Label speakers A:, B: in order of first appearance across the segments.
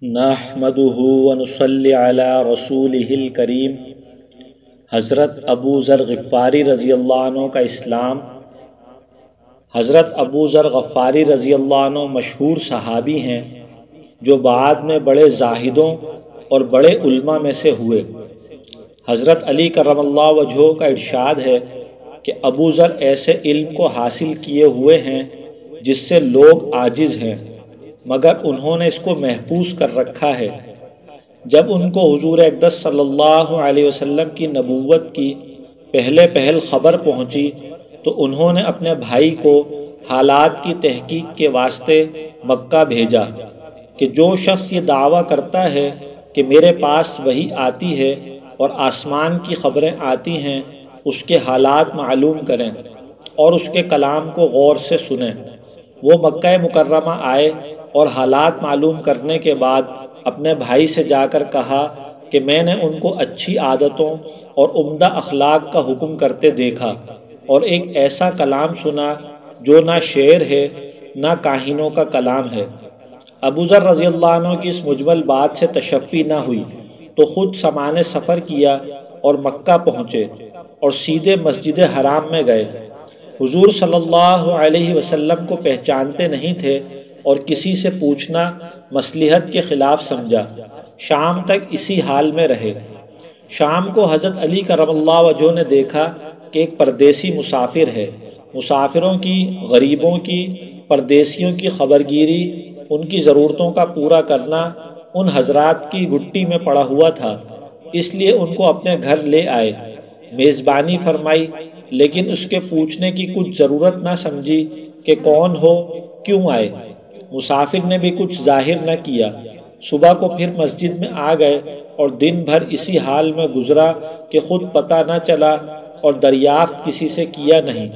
A: نحمدہ ونصلی علی رسولہ الکریم۔ حضرت ابو ذر غفاری رضی اللہ عنہ کا اسلام۔ حضرت ابو ذر غفاری رضی اللہ عنہ مشہور صحابی ہیں جو بعد میں بڑے زاہدوں اور بڑے علماء میں سے ہوئے۔ حضرت علی کرم اللہ وجہہ کا ارشاد ہے کہ ابو ذر ایسے علم کو حاصل کیے ہوئے ہیں جس سے لوگ عاجز ہیں، مگر انہوں نے اس کو محفوظ کر رکھا ہے۔ جب ان کو حضور اقدس صلی اللہ علیہ وسلم کی نبوت کی پہل خبر پہنچی تو انہوں نے اپنے بھائی کو حالات کی تحقیق کے واسطے مکہ بھیجا کہ جو شخص یہ دعویٰ کرتا ہے کہ میرے پاس وحی آتی ہے اور آسمان کی خبریں آتی ہیں، اس کے حالات معلوم کریں اور اس کے کلام کو غور سے سنیں۔ وہ مکہ مکرمہ آئے اور حالات معلوم کرنے کے بعد اپنے بھائی سے جا کر کہا کہ میں نے ان کو اچھی عادتوں اور عمدہ اخلاق کا حکم کرتے دیکھا اور ایک ایسا کلام سنا جو نہ شعر ہے نہ کاہنوں کا کلام ہے۔ ابو ذر رضی اللہ عنہ کی اس مجمل بات سے تشفی نہ ہوئی تو خود سامان سفر کیا اور مکہ پہنچے اور سیدھے مسجد حرام میں گئے۔ حضور صلی اللہ علیہ وسلم کو پہچانتے نہیں تھے اور کسی سے پوچھنا مصلحت کے خلاف سمجھا۔ شام تک اسی حال میں رہے۔ شام کو حضرت علی کرم اللہ وجہہ نے دیکھا کہ ایک پردیسی مسافر ہے۔ مسافروں کی، غریبوں کی، پردیسیوں کی خبرگیری، ان کی ضرورتوں کا پورا کرنا ان حضرات کی گھٹی میں پڑا ہوا تھا، اس لیے ان کو اپنے گھر لے آئے، میزبانی فرمائی، لیکن اس کے پوچھنے کی کچھ ضرورت نہ سمجھی کہ کون ہو، کیوں آئے۔ مسافر نے بھی کچھ ظاہر نہ کیا۔ صبح کو پھر مسجد میں آ گئے اور دن بھر اسی حال میں گزرا کہ خود پتہ نہ چلا اور دریافت کسی سے کیا نہیں۔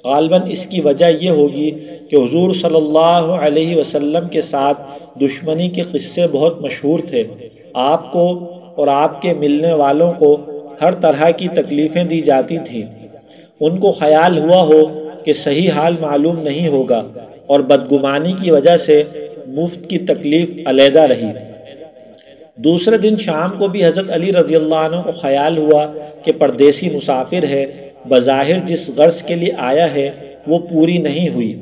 A: غالباً اس کی وجہ یہ ہوگی کہ حضور صلی اللہ علیہ وسلم کے ساتھ دشمنی کے قصے بہت مشہور تھے۔ آپ کو اور آپ کے ملنے والوں کو ہر طرح کی تکلیفیں دی جاتی تھیں۔ ان کو خیال ہوا ہو کہ صحیح حال معلوم نہیں ہوگا اور بدگمانی کی وجہ سے مفت کی تکلیف علیحدہ رہی۔ دوسرے دن شام کو بھی حضرت علی رضی اللہ عنہ کو خیال ہوا کہ پردیسی مسافر ہے، بظاہر جس غرض کے لیے آیا ہے وہ پوری نہیں ہوئی،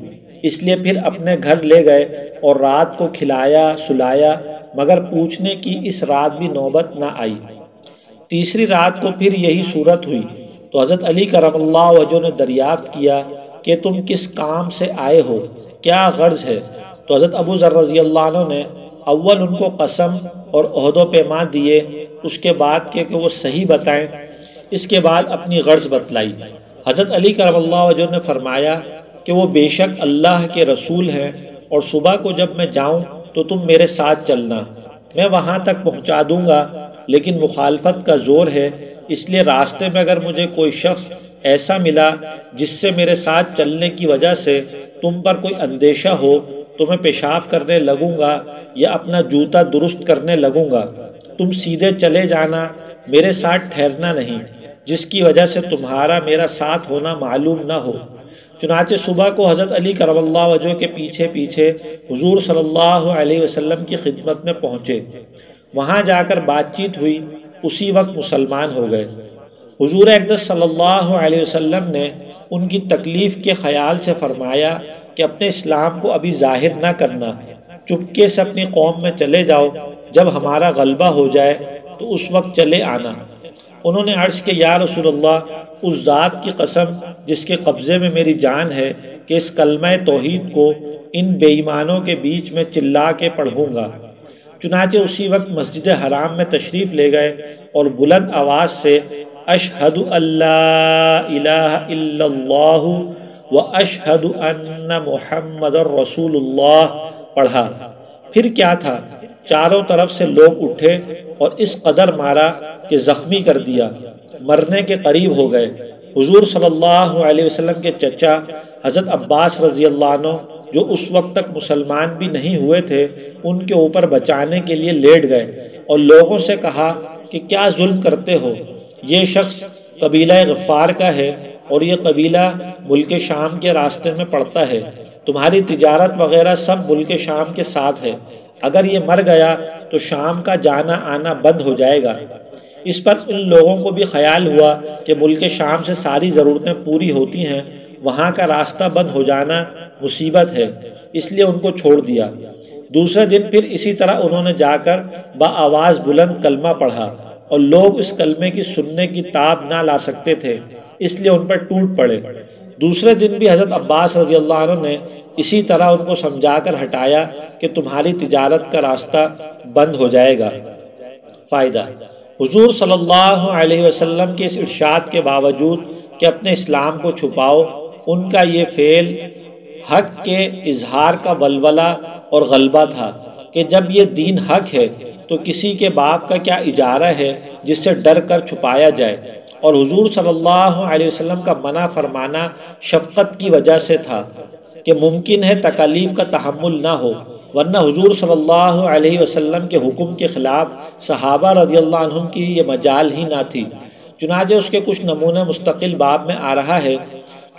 A: اس لیے پھر اپنے گھر لے گئے اور رات کو کھلایا سلایا، مگر پوچھنے کی اس رات بھی نوبت نہ آئی۔ تیسری رات کو پھر یہی صورت ہوئی تو حضرت علی کرم اللہ وجہہ نے دریافت کیا کہ تم کس کام سے آئے ہو، کیا غرض ہے؟ تو حضرت ابو ذر رضی اللہ عنہ نے اول ان کو قسم اور عہد و پیمان دیے، اس کے بعد کہ وہ صحیح بتائیں، اس کے بعد اپنی غرض بتلائی۔ حضرت علی کرم اللہ وجہہ نے فرمایا کہ وہ بے شک اللہ کے رسول ہیں اور صبح کو جب میں جاؤں تو تم میرے ساتھ چلنا، میں وہاں تک پہنچا دوں گا، لیکن مخالفت کا زور ہے، اس لیے راستے میں اگر مجھے کوئی شخص ایسا ملا جس سے میرے ساتھ چلنے کی وجہ سے تم پر کوئی اندیشہ ہو تو میں پیشاب کرنے لگوں گا یا اپنا جوتا درست کرنے لگوں گا، تم سیدھے چلے جانا، میرے ساتھ ٹھہرنا نہیں، جس کی وجہ سے تمہارا میرا ساتھ ہونا معلوم نہ ہو۔ چنانچہ صبح کو حضرت علی کرم اللہ وجہہ کے پیچھے پیچھے حضور صلی اللہ علیہ وسلم کی خدمت میں پہنچے۔ وہاں جا کر بات چیت ہوئی، اسی وقت مسلمان ہو گئے۔ حضور اقدس صلی اللہ علیہ وسلم نے ان کی تکلیف کے خیال سے فرمایا کہ اپنے اسلام کو ابھی ظاہر نہ کرنا، چپکے سے اپنی قوم میں چلے جاؤ، جب ہمارا غلبہ ہو جائے تو اس وقت چلے آنا۔ انہوں نے عرض کہ یا رسول اللہ، اس ذات کی قسم جس کے قبضے میں میری جان ہے کہ اس کلمہ توحید کو ان بے ایمانوں کے بیچ میں چلا کے پڑھوں گا۔ چنانچہ اسی وقت مسجد حرام میں تشریف لے گئے اور بلند آواز سے اشہد ان لا الہ الا اللہ و اشہد ان محمد رسول اللہ پڑھا۔ پھر کیا تھا، چاروں طرف سے لوگ اٹھے اور اس قدر مارا کہ زخمی کر دیا، مرنے کے قریب ہو گئے۔ حضور صلی اللہ علیہ وسلم کے چچا حضرت عباس رضی اللہ عنہ جو اس وقت تک مسلمان بھی نہیں ہوئے تھے، ان کے اوپر بچانے کے لیے لیٹ گئے اور لوگوں سے کہا کہ کیا ظلم کرتے ہو، یہ شخص قبیلہ غفار کا ہے اور یہ قبیلہ ملک شام کے راستے میں پڑتا ہے، تمہاری تجارت وغیرہ سب ملک شام کے ساتھ ہے، اگر یہ مر گیا تو شام کا جانا آنا بند ہو جائے گا۔ اس پر ان لوگوں کو بھی خیال ہوا کہ ملک شام سے ساری ضرورتیں پوری ہوتی ہیں، وہاں کا راستہ بند ہو جانا مصیبت ہے، اس لیے ان کو چھوڑ دیا۔ دوسرے دن پھر اسی طرح انہوں نے جا کر بآواز بلند کلمہ پڑھا، اور لوگ اس کلمے کی سننے کی تاب نہ لا سکتے تھے، اس لیے ان پر ٹوٹ پڑے۔ دوسرے دن بھی حضرت عباس رضی اللہ عنہ نے اسی طرح ان کو سمجھا کر ہٹایا کہ تمہاری تجارت کا راستہ بند ہو جائے گا۔ فائدہ: حضور صلی اللہ علیہ وسلم کے اس ارشاد کے باوجود کہ اپنے اسلام کو چھپاؤ، ان کا یہ فعل حق کے اظہار کا ولولہ اور غلبہ تھا کہ جب یہ دین حق ہے تو کسی کے باپ کا کیا اجارہ ہے جس سے ڈر کر چھپایا جائے، اور حضور صلی اللہ علیہ وسلم کا منع فرمانا شفقت کی وجہ سے تھا کہ ممکن ہے تکالیف کا تحمل نہ ہو، ورنہ حضور صلی اللہ علیہ وسلم کے حکم کے خلاف صحابہ رضی اللہ عنہم کی یہ مجال ہی نہ تھی۔ چنانچہ اس کے کچھ نمونے مستقل باب میں آ رہا ہے۔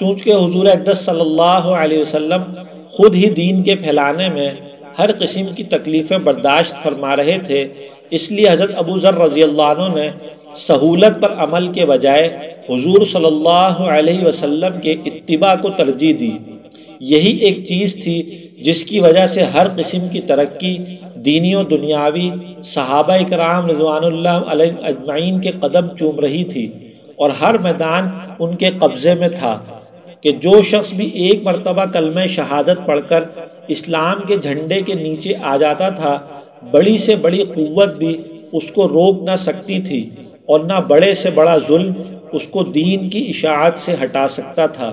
A: چونکہ حضور اقدس صلی اللہ علیہ وسلم خود ہی دین کے پھیلانے میں ہر قسم کی تکلیفیں برداشت فرما رہے تھے، اس لیے حضرت ابو ذر رضی اللہ عنہ نے سہولت پر عمل کے بجائے حضور صلی اللہ علیہ وسلم کے اتباع کو ترجیح دی۔ یہی ایک چیز تھی جس کی وجہ سے ہر قسم کی ترقی دینی و دنیاوی صحابہ کرام رضوان اللہ علیہم اجمعین کے قدم چوم رہی تھی، اور ہر میدان ان کے قبضے میں تھا کہ جو شخص بھی ایک مرتبہ کلمہ شہادت پڑھ کر اسلام کے جھنڈے کے نیچے آ جاتا تھا، بڑی سے بڑی قوت بھی اس کو روک نہ سکتی تھی، اور نہ بڑے سے بڑا ظلم اس کو دین کی اشاعت سے ہٹا سکتا تھا۔